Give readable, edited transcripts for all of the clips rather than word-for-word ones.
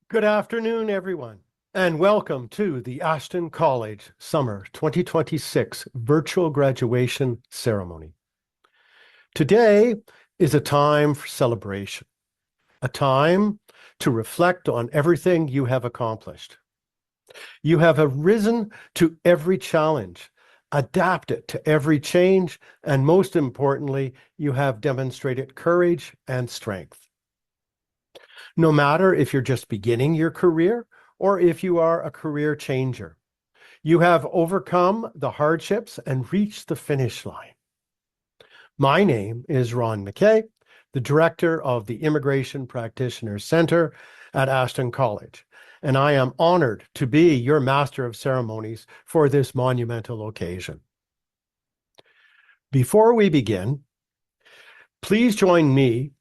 Good afternoon, everyone, and welcome to the Ashton College Summer 2026 Virtual Graduation Ceremony. Today is a time for celebration, a time to reflect on everything you have accomplished. You have arisen to every challenge, adapted to every change, and most importantly, you have demonstrated courage and strength. No matter if you're just beginning your career or if you are a career changer, you have overcome the hardships and reached the finish line. My name is Ron McKay, the director of the Immigration Practitioners Center at Ashton College, and I am honored to be your Master of Ceremonies for this monumental occasion. Before we begin, please join me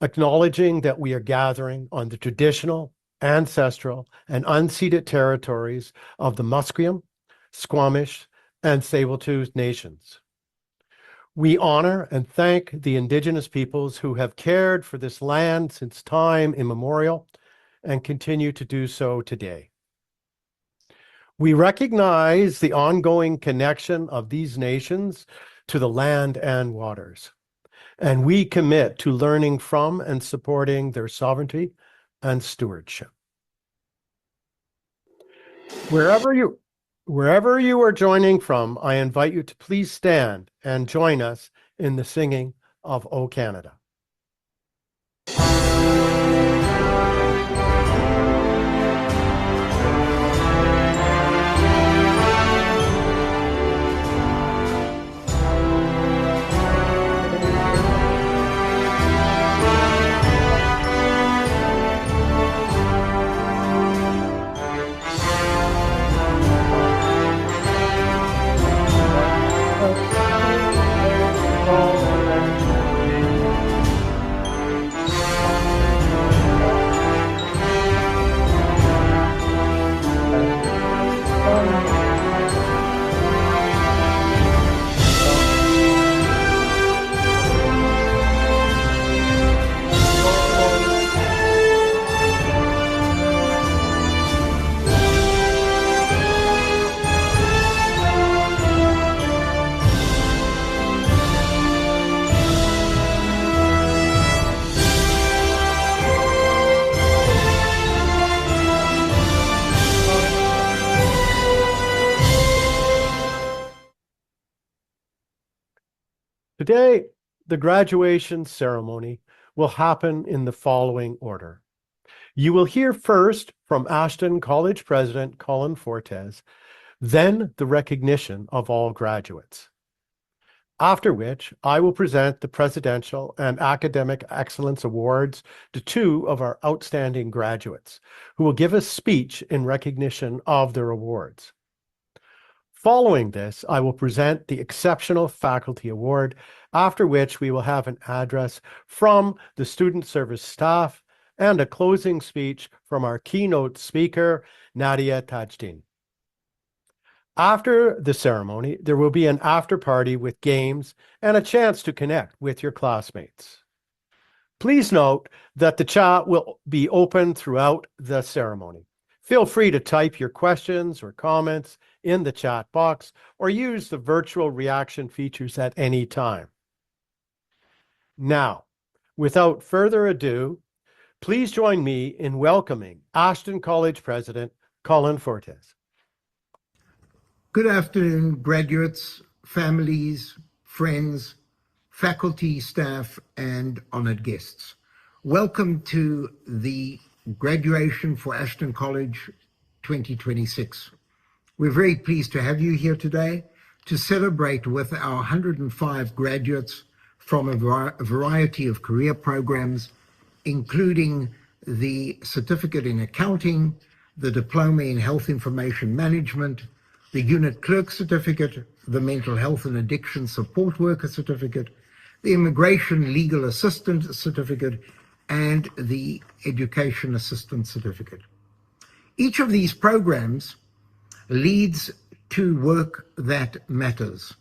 acknowledging that we are gathering on the traditional, ancestral, and unceded territories of the Musqueam, Squamish, and Tsleil-Waututh nations. We honor and thank the Indigenous peoples who have cared for this land since time immemorial and continue to do so today. We recognize the ongoing connection of these nations to the land and waters, and we commit to learning from and supporting their sovereignty and stewardship. Wherever you are joining from, I invite you to please stand and join us in the singing of O Canada. Today, the graduation ceremony will happen in the following order. You will hear first from Ashton College President Colin Fortes, then the recognition of all graduates. After which, I will present the Presidential and Academic Excellence Awards to two of our outstanding graduates, who will give a speech in recognition of their awards. Following this, I will present the Exceptional Faculty Award, after which we will have an address from the student service staff and a closing speech from our keynote speaker, Nadia Tajdin. After the ceremony, there will be an after party with games and a chance to connect with your classmates. Please note that the chat will be open throughout the ceremony. Feel free to type your questions or comments in the chat box or use the virtual reaction features at any time. Now, without further ado, please join me in welcoming Ashton College President Colin Fortes. Good afternoon, graduates, families, friends, faculty, staff, and honored guests. Welcome to the graduation for Ashton College 2026. We're very pleased to have you here today to celebrate with our 105 graduates from a variety of career programs, including the Certificate in Accounting, the Diploma in Health Information Management, the Unit Clerk Certificate, the Mental Health and Addiction Support Worker Certificate, the Immigration Legal Assistant Certificate, and the Education Assistant Certificate. Each of these programs leads to work that matters.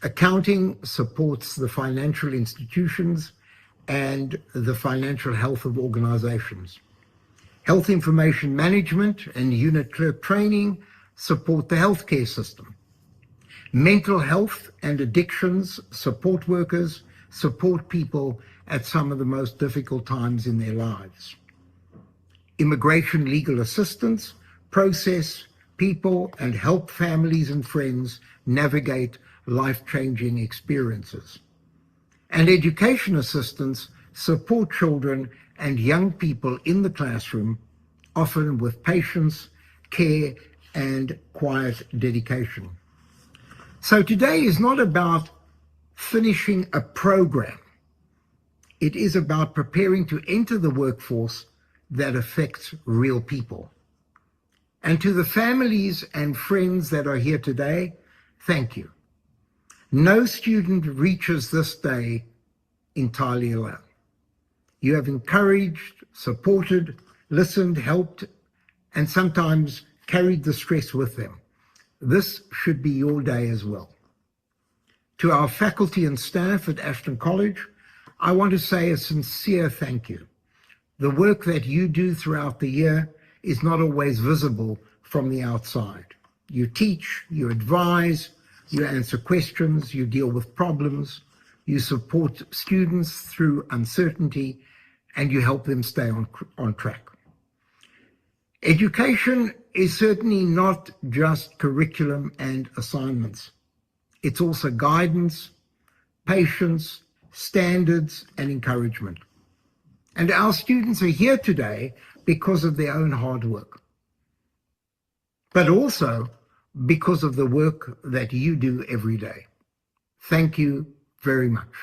Accounting supports the financial institutions and the financial health of organizations. Health information management and unit clerk training support the healthcare system. Mental health and addictions support workers support people at some of the most difficult times in their lives. Immigration legal assistance process people and help families and friends navigate life-changing experiences. And education assistance support children and young people in the classroom, often with patience, care, and quiet dedication. So today is not about finishing a program. It is about preparing to enter the workforce that affects real people. And to the families and friends that are here today, thank you. No student reaches this day entirely alone. You have encouraged, supported, listened, helped, and sometimes carried the stress with them. This should be your day as well. To our faculty and staff at Ashton College, I want to say a sincere thank you. The work that you do throughout the year is not always visible from the outside. You teach, you advise, you answer questions, you deal with problems, you support students through uncertainty, and you help them stay on track. Education is certainly not just curriculum and assignments. It's also guidance, patience, standards, and encouragement. And our students are here today because of their own hard work, but also because of the work that you do every day. Thank you very much.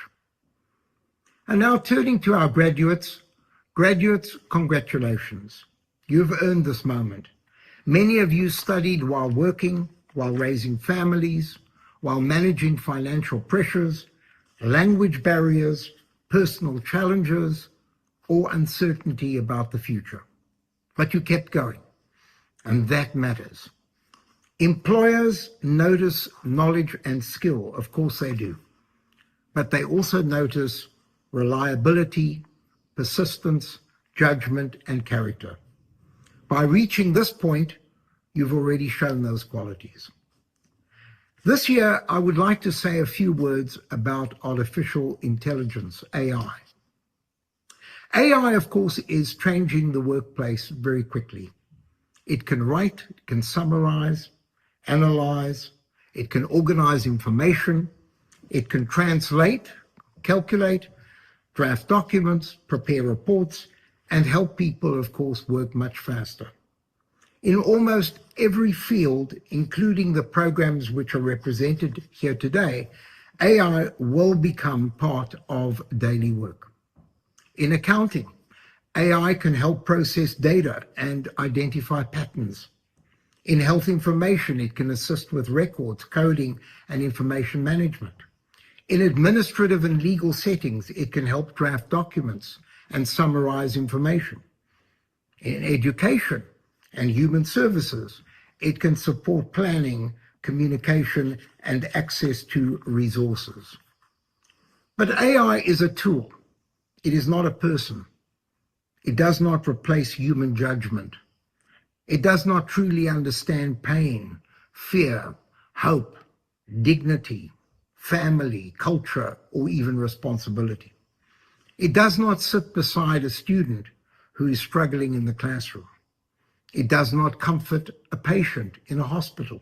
And now turning to our graduates. Graduates, congratulations. You've earned this moment. Many of you studied while working, while raising families, while managing financial pressures, language barriers, personal challenges, or uncertainty about the future. But you kept going, and that matters. Employers notice knowledge and skill, of course they do, but they also notice reliability, persistence, judgment, and character. By reaching this point, you've already shown those qualities. This year, I would like to say a few words about artificial intelligence, AI. AI, of course, is changing the workplace very quickly. It can write, it can summarize, analyze, it can organize information, it can translate, calculate, draft documents, prepare reports, and help people, of course, work much faster. In almost every field, including the programs which are represented here today, AI will become part of daily work. In accounting, AI can help process data and identify patterns. In health information, it can assist with records, coding, and information management. In administrative and legal settings, it can help draft documents and summarize information. In education and human services, it can support planning, communication, and access to resources. But AI is a tool. It is not a person. It does not replace human judgment. It does not truly understand pain, fear, hope, dignity, family, culture, or even responsibility. It does not sit beside a student who is struggling in the classroom. It does not comfort a patient in a hospital.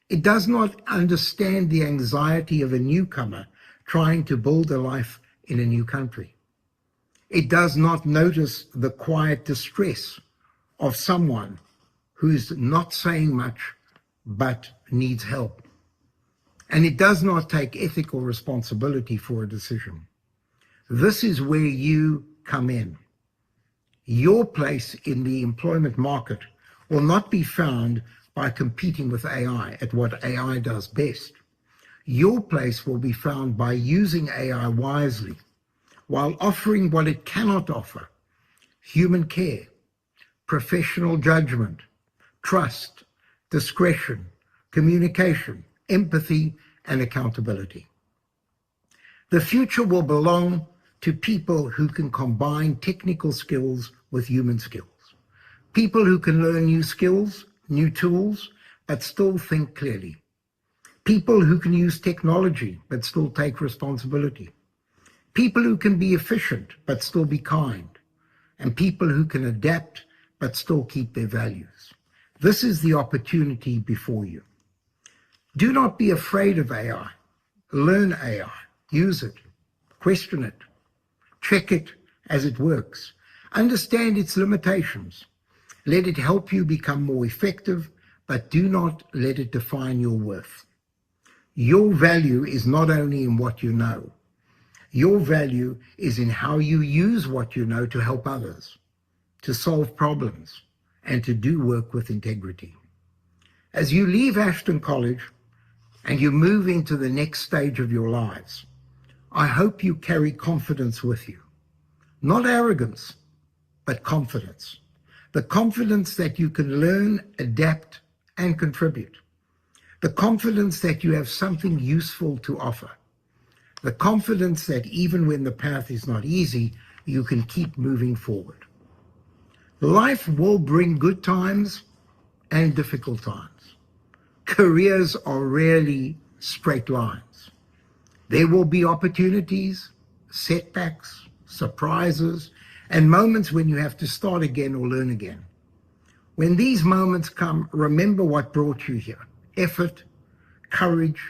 It does not understand the anxiety of a newcomer trying to build a life in a new country. It does not notice the quiet distress of someone who's not saying much but needs help. And it does not take ethical responsibility for a decision. This is where you come in. Your place in the employment market will not be found by competing with AI at what AI does best. Your place will be found by using AI wisely while offering what it cannot offer: human care, professional judgment, trust, discretion, communication, empathy, and accountability. The future will belong to people who can combine technical skills with human skills. People who can learn new skills, new tools, but still think clearly. People who can use technology, but still take responsibility. People who can be efficient, but still be kind. And people who can adapt, but still keep their values. This is the opportunity before you. Do not be afraid of AI. Learn AI. Use it. Question it. Check it as it works. Understand its limitations. Let it help you become more effective, but do not let it define your worth. Your value is not only in what you know. Your value is in how you use what you know to help others, to solve problems, and to do work with integrity. As you leave Ashton College and you move into the next stage of your lives, I hope you carry confidence with you. Not arrogance, but confidence. The confidence that you can learn, adapt, and contribute. The confidence that you have something useful to offer. The confidence that even when the path is not easy, you can keep moving forward. Life will bring good times and difficult times. Careers are rarely straight lines. There will be opportunities, setbacks, surprises, and moments when you have to start again or learn again. When these moments come, remember what brought you here: effort, courage,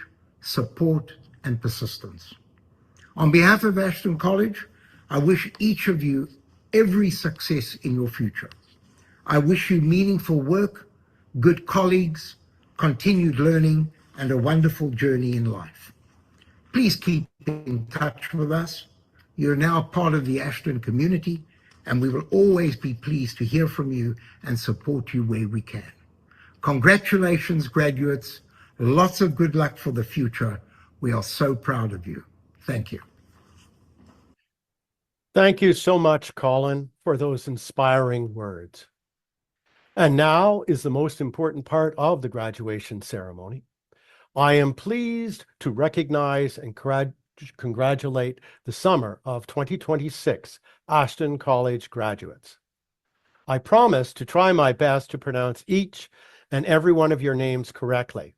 support, and persistence. On behalf of Ashton College, I wish each of you every success in your future. I wish you meaningful work, good colleagues, continued learning, and a wonderful journey in life. Please keep in touch with us. You're now part of the Ashton community, and we will always be pleased to hear from you and support you where we can. Congratulations, graduates. Lots of good luck for the future. We are so proud of you. Thank you. Thank you so much, Colin, for those inspiring words. And now is the most important part of the graduation ceremony. I am pleased to recognize and congratulate the summer of 2026 Ashton College graduates. I promise to try my best to pronounce each and every one of your names correctly.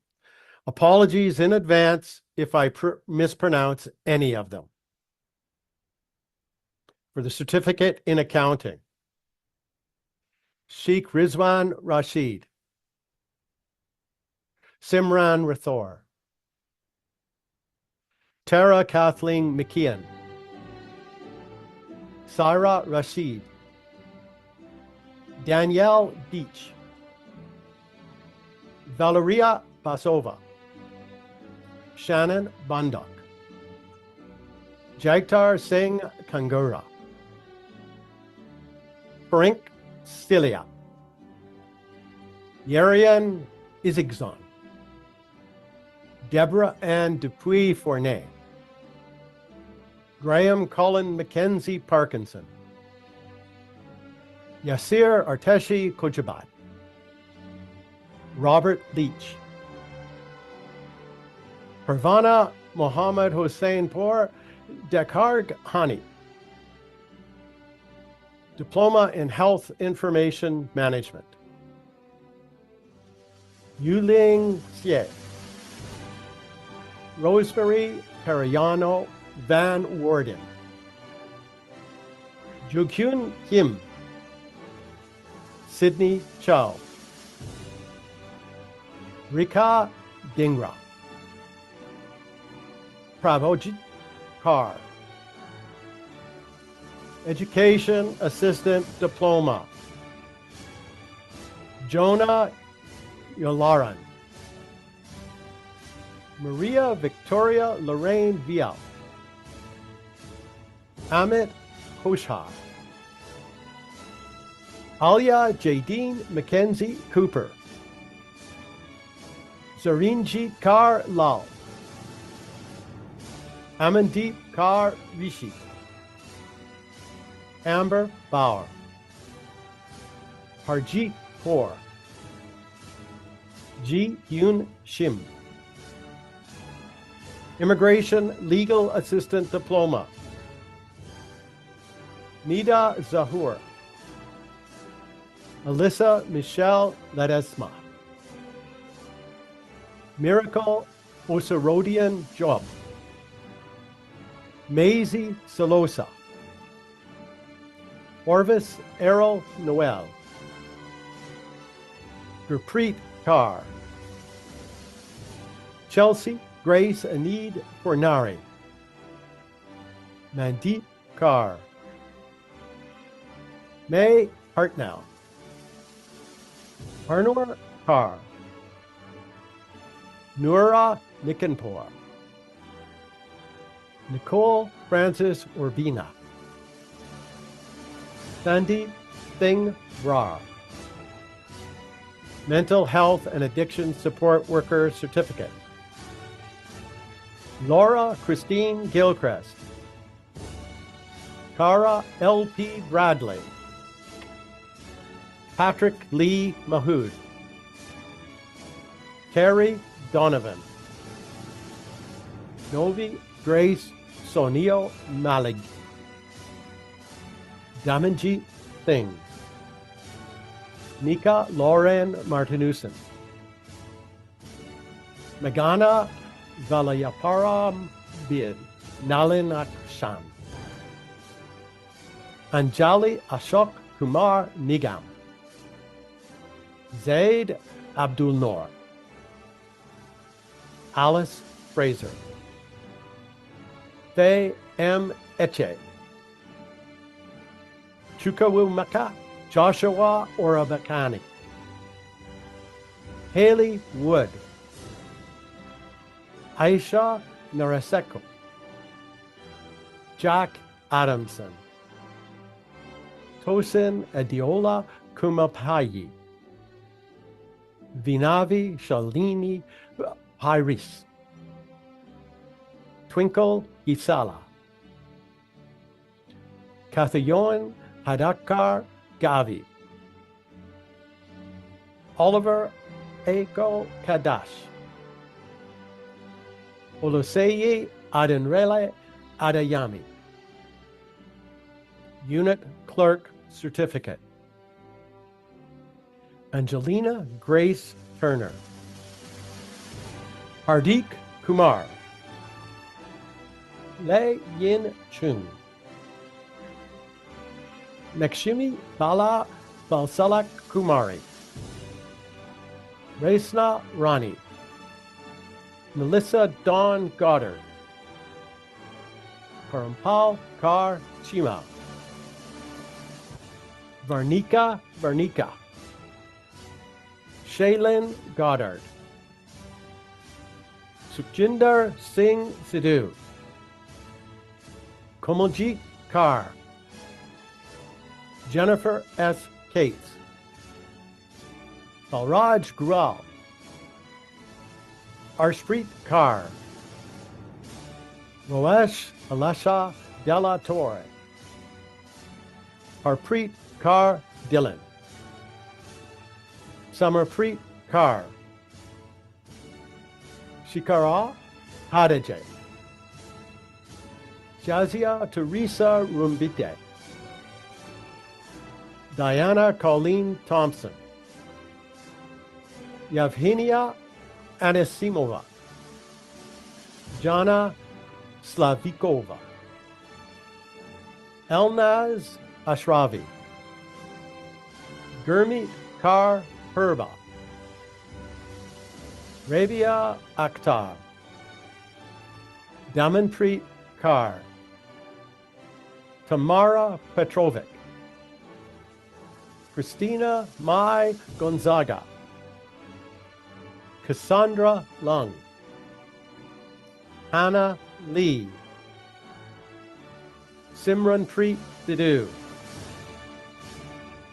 Apologies in advance if I mispronounce any of them. For the certificate in accounting, Sheikh Rizwan Rashid, Simran Rathor, Tara Kathleen McKeon, Sarah Rashid, Danielle Beach, Valeria Basova, Shannon Bundock, Jagtar Singh Kangura, Frank Stilia, Yarian Izigzon, Deborah Ann Dupuy Fournay, Graham Colin Mackenzie Parkinson, Yasir Arteshi Kojabat, Robert Leach, Parvana Mohammed Hossein Por Dekarg Hani, Diploma in Health Information Management, Yuling Xie, Rosemary Perillano Van Worden, Jukyun Kim, Sydney Chow, Rika Dingra, Pravojit Kaur, Education Assistant Diploma, Jonah Yolaran, Maria Victoria Lorraine Vial, Amit Hoshar, Alia Jadine Mackenzie Cooper, Zarinjit Kaur Lal, Amandeep Kaur Rishi, Amber Bauer, Harjeet Kaur, Ji Yoon Shim, Immigration Legal Assistant Diploma, Nida Zahur, Alyssa Michelle Ledesma, Miracle Osirodian Job, Maisie Solosa, Orvis Errol Noel, Gurpreet Kaur, Chelsea Grace Anid Fornari, Mandeep Kaur, May Hartnell, Arnor Kaur, Noura Nikanpour, Nicole Francis Urbina, Sandeep Singh Brar, Mental Health and Addiction Support Worker Certificate, Laura Christine Gilchrist, Cara L.P. Bradley, Patrick Lee Mahood, Terry Donovan, Novi Grace Sonio Malig, Damanjeet Singh, Nika Lauren Martinussen, Megana Valayaparam Bid Nalinakshan, Anjali Ashok Kumar Nigam, Zaid Abdul Noor, Alice Fraser, Faye M. Eche, Chukawumaka Joshua Orabakani, Haley Wood, Aisha Naraseko, Jack Adamson, Tosin Adiola Kumapayi, Vinavi Shalini Pairis, Twinkle Isala, Kathayon Hadakar Gavi, Oliver Eko Kadash, Oluseyi Adenrele Adayami, Unit Clerk Certificate, Angelina Grace Turner, Hardik Kumar, Le Yin Chung, Nakshimi Bala Balsalak Kumari, Resna Rani, Melissa Dawn Goddard, Parampal Kar Chima, Varnika Varnika, Shaylin Goddard, Sukhjinder Singh Sidhu, Komaljit Kaur, Jennifer S. Cates, Balraj Grual, Arshpreet Kaur, Roesh Alasha Della Torre, Harpreet Kaur Dillon, Samarpreet Kaur, Shikara Hadajay, Jazia Teresa Rumbite, Diana Colleen Thompson, Yevgenia Anisimova, Jana Slavikova, Elnaz Ashravi, Gurmeet Kaur Herba, Rabia Akhtar, Damanpreet Kaur, Tamara Petrovic, Christina Mai Gonzaga, Cassandra Lung, Hannah Lee, Simranpreet Sidhu,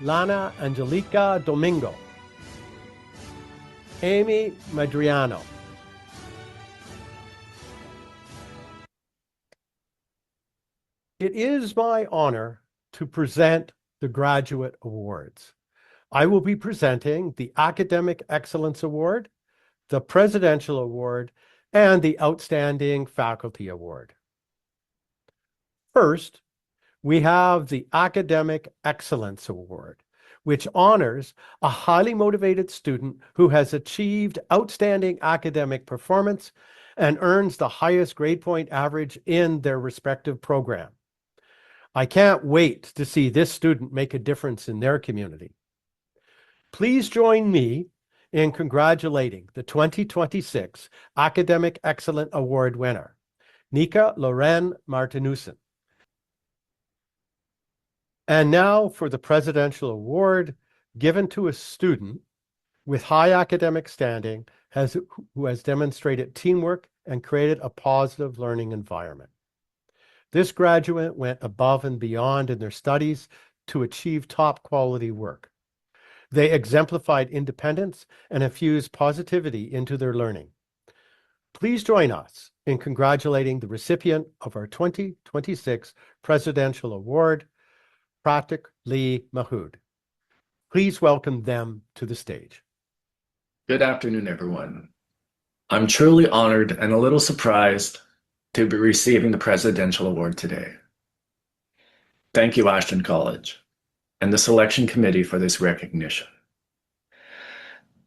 Lana Angelica Domingo, Amy Madriano. It is my honor to present the Graduate Awards. I will be presenting the Academic Excellence Award, the Presidential Award, and the Outstanding Faculty Award. First, we have the Academic Excellence Award, which honors a highly motivated student who has achieved outstanding academic performance and earns the highest grade point average in their respective program. I can't wait to see this student make a difference in their community. Please join me in congratulating the 2026 Academic Excellent Award winner, Nika Loren Martinussen. And now for the Presidential Award given to a student with high academic standing who has demonstrated teamwork and created a positive learning environment. This graduate went above and beyond in their studies to achieve top quality work. They exemplified independence and infused positivity into their learning. Please join us in congratulating the recipient of our 2026 Presidential Award, Pratik Lee Mahood. Please welcome them to the stage. Good afternoon, everyone. I'm truly honored and a little surprised to be receiving the Presidential Award today. Thank you, Ashton College, and the selection committee for this recognition.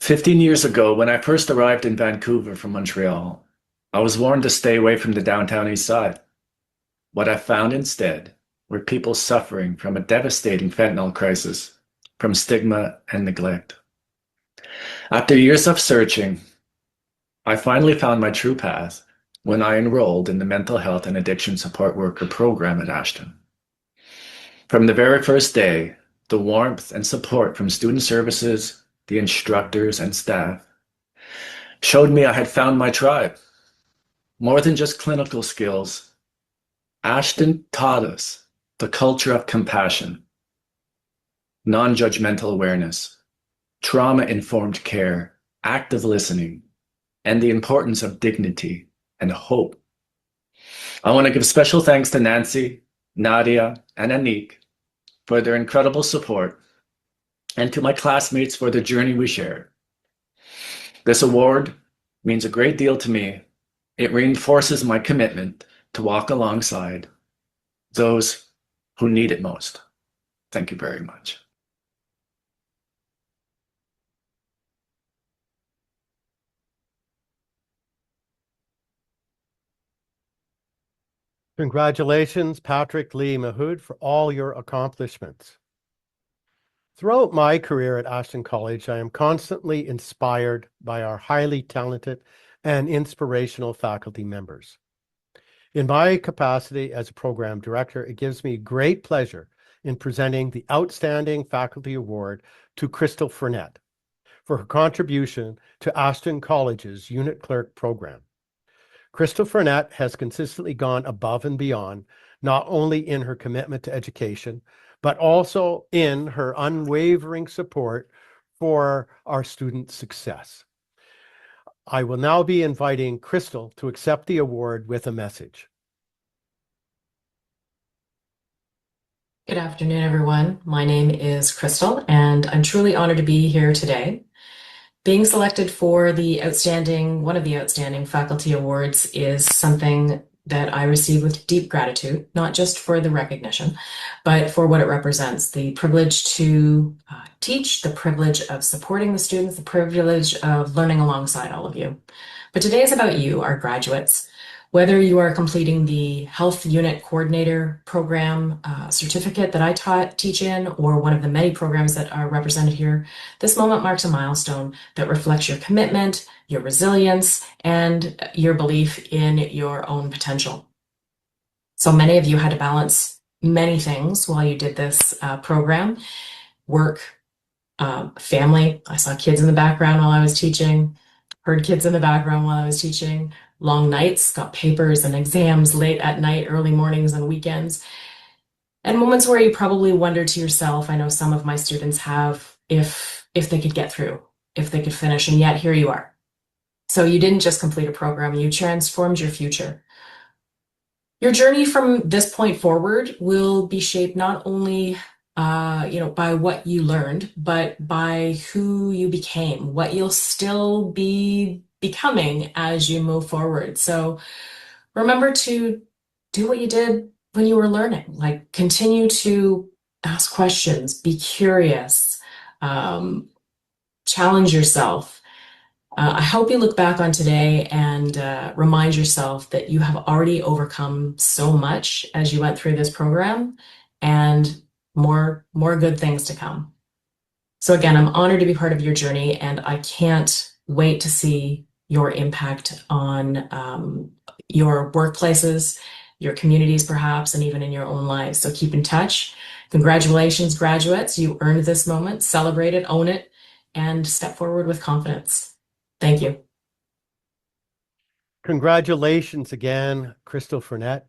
15 years ago, when I first arrived in Vancouver from Montreal, I was warned to stay away from the downtown east side. What I found instead were people suffering from a devastating fentanyl crisis, from stigma and neglect. After years of searching, I finally found my true path when I enrolled in the Mental Health and Addiction Support Worker program at Ashton. From the very first day, the warmth and support from student services, the instructors and staff showed me I had found my tribe. More than just clinical skills, Ashton taught us the culture of compassion, non-judgmental awareness, trauma-informed care, active listening, and the importance of dignity and hope. I want to give special thanks to Nancy, Nadia, and Anik for their incredible support, and to my classmates for the journey we shared. This award means a great deal to me. It reinforces my commitment to walk alongside those who need it most. Thank you very much. Congratulations, Patrick Lee Mahood, for all your accomplishments. Throughout my career at Ashton College, I am constantly inspired by our highly talented and inspirational faculty members. In my capacity as a program director, it gives me great pleasure in presenting the Outstanding Faculty Award to Crystal Furnett for her contribution to Ashton College's Unit Clerk program. Crystal Furnett has consistently gone above and beyond, not only in her commitment to education, but also in her unwavering support for our student success. I will now be inviting Crystal to accept the award with a message. Good afternoon, everyone. My name is Crystal, and I'm truly honored to be here today. Being selected for one of the outstanding faculty awards is something that I receive with deep gratitude, not just for the recognition, but for what it represents, the privilege to teach, the privilege of supporting the students, the privilege of learning alongside all of you. But today is about you, our graduates. Whether you are completing the Health Unit Coordinator program certificate that I teach in, or one of the many programs that are represented here, this moment marks a milestone that reflects your commitment, your resilience, and your belief in your own potential. So many of you had to balance many things while you did this program: work, family. I saw kids in the background while I was teaching, heard kids in the background while I was teaching, long nights, got papers and exams late at night, early mornings and weekends, and moments where you probably wondered to yourself, I know some of my students have, if they could get through, if they could finish, and yet here you are. So you didn't just complete a program, you transformed your future. Your journey from this point forward will be shaped not only by what you learned, but by who you became, what you'll still be becoming as you move forward. So remember to do what you did when you were learning, like continue to ask questions, be curious, challenge yourself. I hope you look back on today and remind yourself that you have already overcome so much as you went through this program, and more good things to come. So again, I'm honored to be part of your journey, and I can't wait to see your impact on your workplaces, your communities perhaps, and even in your own lives. So keep in touch. Congratulations, graduates. You earned this moment. Celebrate it, own it, and step forward with confidence. Thank you. Congratulations again, Crystal Fournette.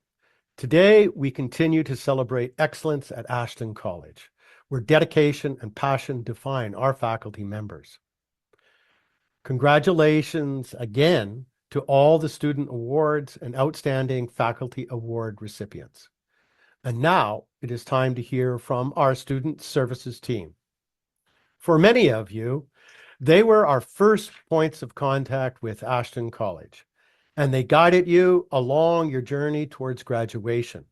Today, we continue to celebrate excellence at Ashton College, where dedication and passion define our faculty members. Congratulations again to all the student awards and outstanding faculty award recipients. And now it is time to hear from our student services team. For many of you, they were our first points of contact with Ashton College, and they guided you along your journey towards graduation.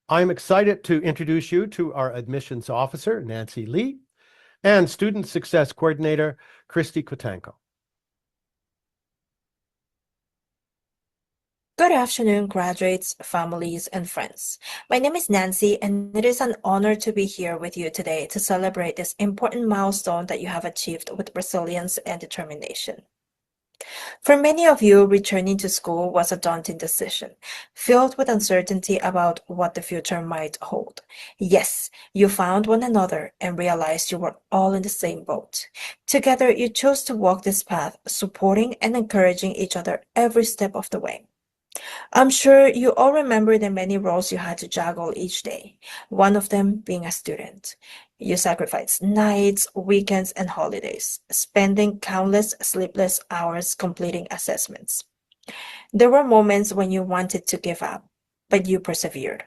I'm excited to introduce you to our admissions officer, Nancy Lee, and student success coordinator, Christy Kotanko. Good afternoon, graduates, families, and friends. My name is Nancy, and it is an honor to be here with you today to celebrate this important milestone that you have achieved with resilience and determination. For many of you, returning to school was a daunting decision, filled with uncertainty about what the future might hold. Yes, you found one another and realized you were all in the same boat. Together, you chose to walk this path, supporting and encouraging each other every step of the way. I'm sure you all remember the many roles you had to juggle each day, one of them being a student. You sacrificed nights, weekends, and holidays, spending countless sleepless hours completing assessments. There were moments when you wanted to give up, but you persevered.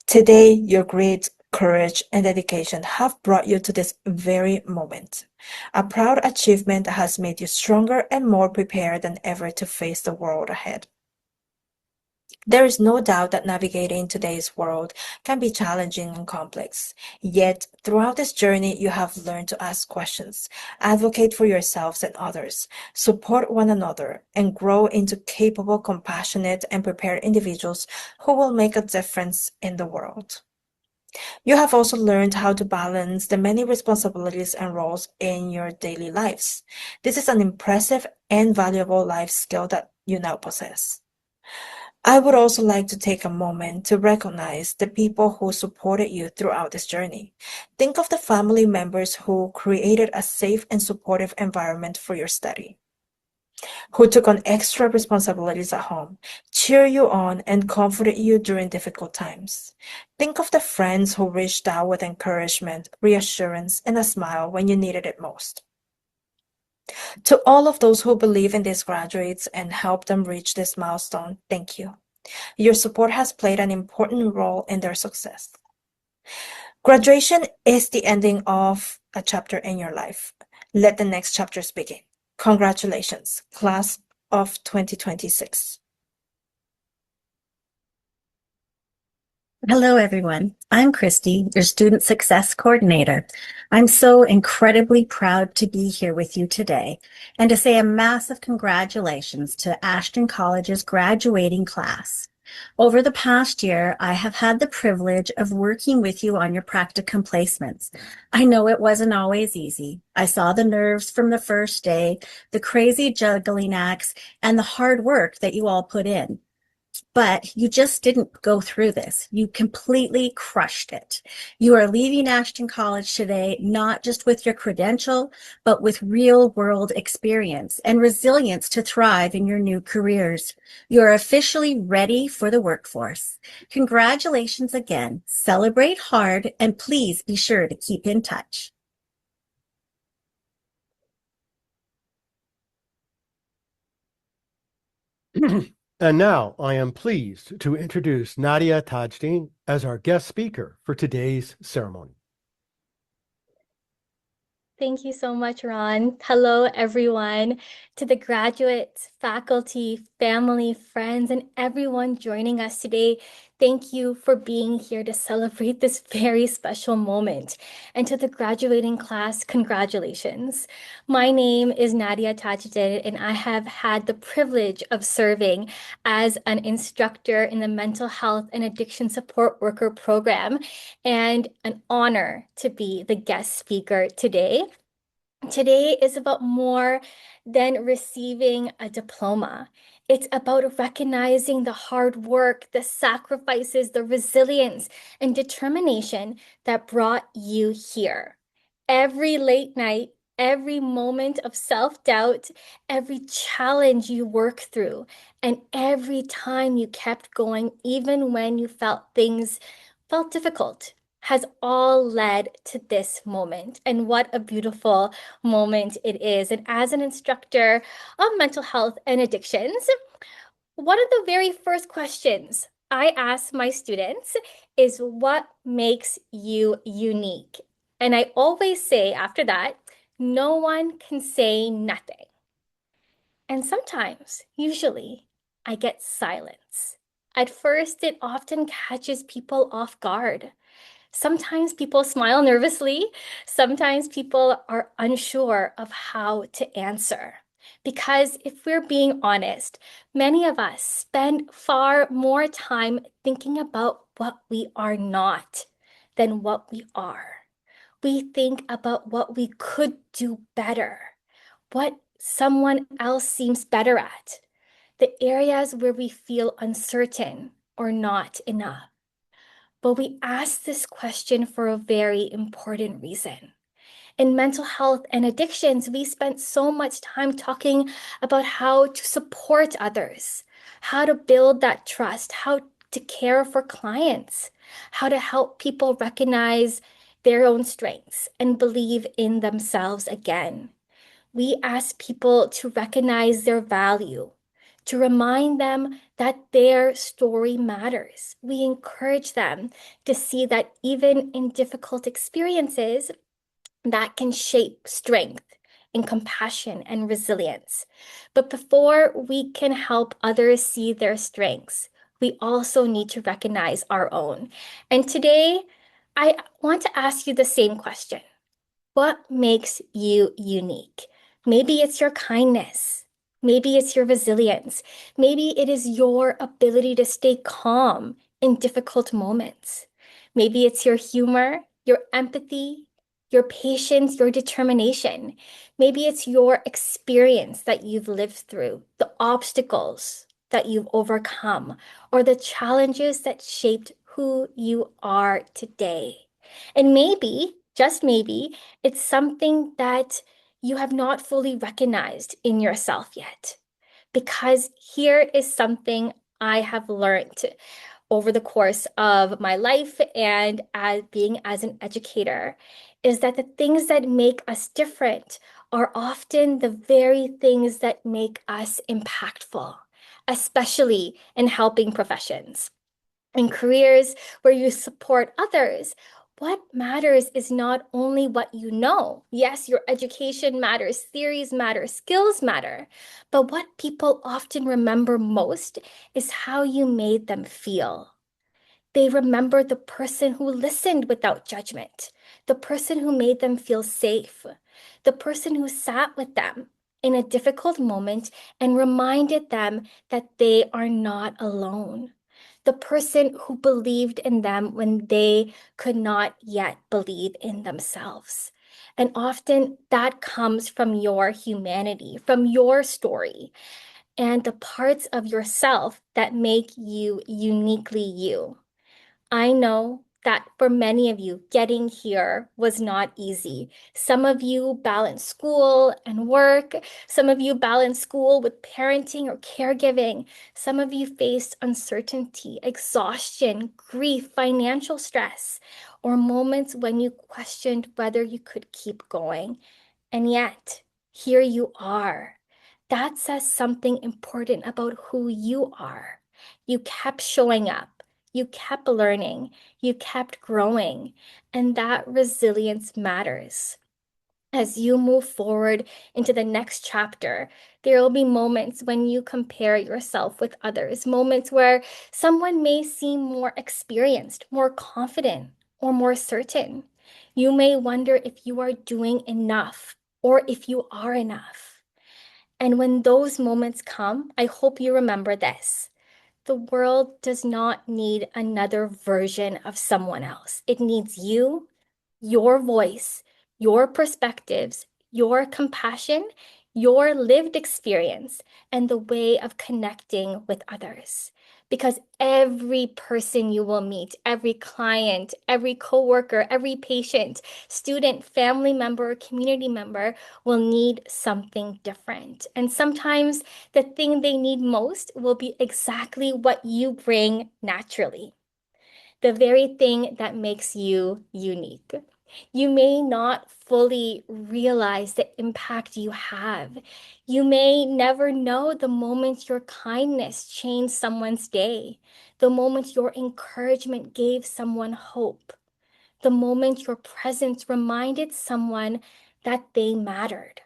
Today, your grit, courage, and dedication have brought you to this very moment. A proud achievement that has made you stronger and more prepared than ever to face the world ahead. There is no doubt that navigating today's world can be challenging and complex. Yet, throughout this journey, you have learned to ask questions, advocate for yourselves and others, support one another, and grow into capable, compassionate, and prepared individuals who will make a difference in the world. You have also learned how to balance the many responsibilities and roles in your daily lives. This is an impressive and valuable life skill that you now possess. I would also like to take a moment to recognize the people who supported you throughout this journey. Think of the family members who created a safe and supportive environment for your study, who took on extra responsibilities at home, cheered you on, and comforted you during difficult times. Think of the friends who reached out with encouragement, reassurance, and a smile when you needed it most. To all of those who believe in these graduates and help them reach this milestone, thank you. Your support has played an important role in their success. Graduation is the ending of a chapter in your life. Let the next chapters begin. Congratulations, class of 2026. Hello, everyone. I'm Christy, your Student Success Coordinator. I'm so incredibly proud to be here with you today and to say a massive congratulations to Ashton College's graduating class. Over the past year, I have had the privilege of working with you on your practicum placements. I know it wasn't always easy. I saw the nerves from the first day, the crazy juggling acts, and the hard work that you all put in. But you just didn't go through this. You completely crushed it. You are leaving Ashton College today, not just with your credential, but with real world experience and resilience to thrive in your new careers. You are officially ready for the workforce. Congratulations again. Celebrate hard, and please be sure to keep in touch. And now I am pleased to introduce Nadia Tajdeen as our guest speaker for today's ceremony. Thank you so much, Ron. Hello, everyone. To the graduates, faculty, family, friends, and everyone joining us today, thank you for being here to celebrate this very special moment. And to the graduating class, congratulations. My name is Nadia Tajuddin, and I have had the privilege of serving as an instructor in the Mental Health and Addiction Support Worker program, and an honor to be the guest speaker today. Today is about more than receiving a diploma. It's about recognizing the hard work, the sacrifices, the resilience, and determination that brought you here. Every late night, every moment of self-doubt, every challenge you worked through, and every time you kept going, even when you felt things felt difficult, has all led to this moment. And what a beautiful moment it is. And as an instructor of mental health and addictions, one of the very first questions I ask my students is, what makes you unique? And I always say after that, no one can say nothing. And sometimes, usually, I get silence. At first, it often catches people off guard. Sometimes people smile nervously. Sometimes people are unsure of how to answer. Because if we're being honest, many of us spend far more time thinking about what we are not than what we are. We think about what we could do better, what someone else seems better at, the areas where we feel uncertain or not enough. But we ask this question for a very important reason. In mental health and addictions, we spent so much time talking about how to support others, how to build that trust, how to care for clients, how to help people recognize their own strengths and believe in themselves again. We ask people to recognize their value, to remind them that their story matters. We encourage them to see that even in difficult experiences, that can shape strength and compassion and resilience. But before we can help others see their strengths, we also need to recognize our own. And today, I want to ask you the same question. What makes you unique? Maybe it's your kindness. Maybe it's your resilience. Maybe it is your ability to stay calm in difficult moments. Maybe it's your humor, your empathy, your patience, your determination. Maybe it's your experience that you've lived through, the obstacles that you've overcome, or the challenges that shaped who you are today. And maybe, just maybe, it's something that you have not fully recognized in yourself yet. Because here is something I have learned over the course of my life and as being as an educator, is that the things that make us different are often the very things that make us impactful, especially in helping professions. In careers where you support others, what matters is not only what you know. Yes, your education matters, theories matter, skills matter. But what people often remember most is how you made them feel. They remember the person who listened without judgment, the person who made them feel safe, the person who sat with them in a difficult moment and reminded them that they are not alone, the person who believed in them when they could not yet believe in themselves. And often that comes from your humanity, from your story, and the parts of yourself that make you uniquely you. I know that for many of you, getting here was not easy. Some of you balance school and work. Some of you balance school with parenting or caregiving. Some of you faced uncertainty, exhaustion, grief, financial stress, or moments when you questioned whether you could keep going. And yet, here you are. That says something important about who you are. You kept showing up. You kept learning, you kept growing, and that resilience matters. As you move forward into the next chapter, there will be moments when you compare yourself with others, moments where someone may seem more experienced, more confident, or more certain. You may wonder if you are doing enough or if you are enough. And when those moments come, I hope you remember this. The world does not need another version of someone else. It needs you, your voice, your perspectives, your compassion, your lived experience, and the way of connecting with others. Because every person you will meet, every client, every coworker, every patient, student, family member, community member will need something different. And sometimes the thing they need most will be exactly what you bring naturally, the very thing that makes you unique. You may not fully realize the impact you have. You may never know the moment your kindness changed someone's day, the moment your encouragement gave someone hope, the moment your presence reminded someone that they mattered.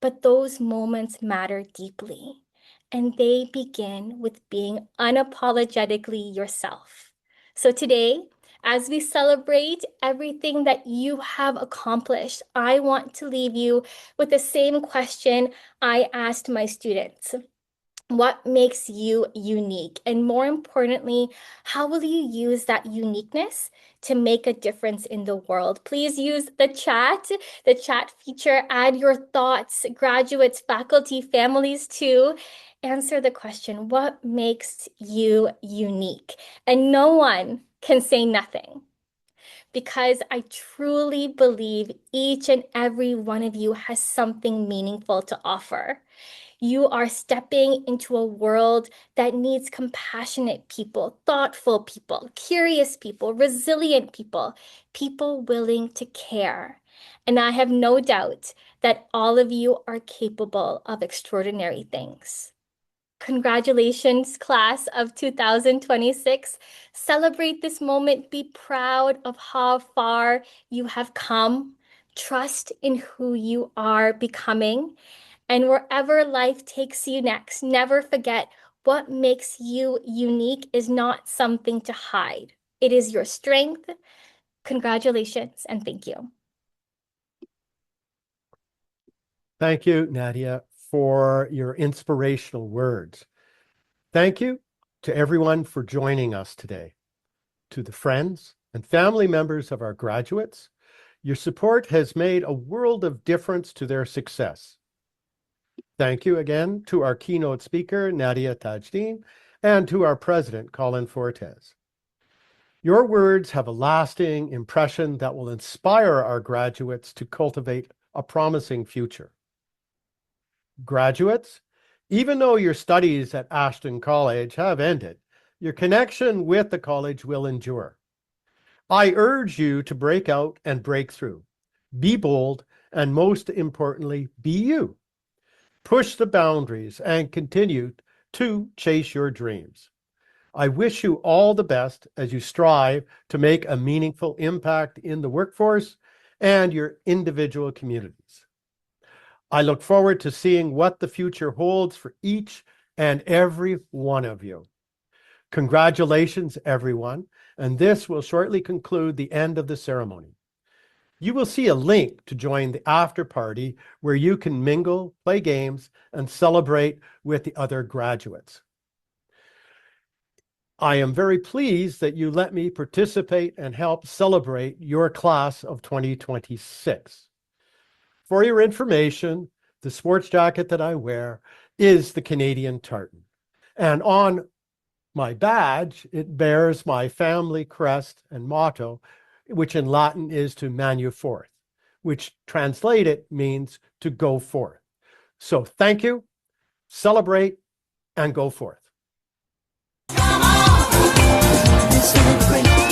But those moments matter deeply, and they begin with being unapologetically yourself. So today, as we celebrate everything that you have accomplished, I want to leave you with the same question I asked my students. What makes you unique? And more importantly, how will you use that uniqueness to make a difference in the world? Please use the chat feature, add your thoughts, graduates, faculty, families too. Answer the question, what makes you unique? And no one can say nothing, because I truly believe each and every one of you has something meaningful to offer. You are stepping into a world that needs compassionate people, thoughtful people, curious people, resilient people, people willing to care. And I have no doubt that all of you are capable of extraordinary things. Congratulations, class of 2026. Celebrate this moment. Be proud of how far you have come. Trust in who you are becoming. And wherever life takes you next, never forget what makes you unique is not something to hide. It is your strength. Congratulations and thank you. Thank you, Nadia, for your inspirational words. Thank you to everyone for joining us today. To the friends and family members of our graduates, your support has made a world of difference to their success. Thank you again to our keynote speaker, Nadia Tajdeen, and to our president, Colin Fortes. Your words have a lasting impression that will inspire our graduates to cultivate a promising future. Graduates, even though your studies at Ashton College have ended, your connection with the college will endure. I urge you to break out and break through. Be bold, and most importantly, be you. Push the boundaries and continue to chase your dreams. I wish you all the best as you strive to make a meaningful impact in the workforce and your individual communities. I look forward to seeing what the future holds for each and every one of you. Congratulations, everyone, and this will shortly conclude the end of the ceremony. You will see a link to join the after party where you can mingle, play games, and celebrate with the other graduates. I am very pleased that you let me participate and help celebrate your class of 2026. For your information, the sports jacket that I wear is the Canadian tartan. And on my badge, it bears my family crest and motto, which in Latin is to manu forth, which translated means to go forth. So thank you, celebrate, and go forth. Come on, celebrate.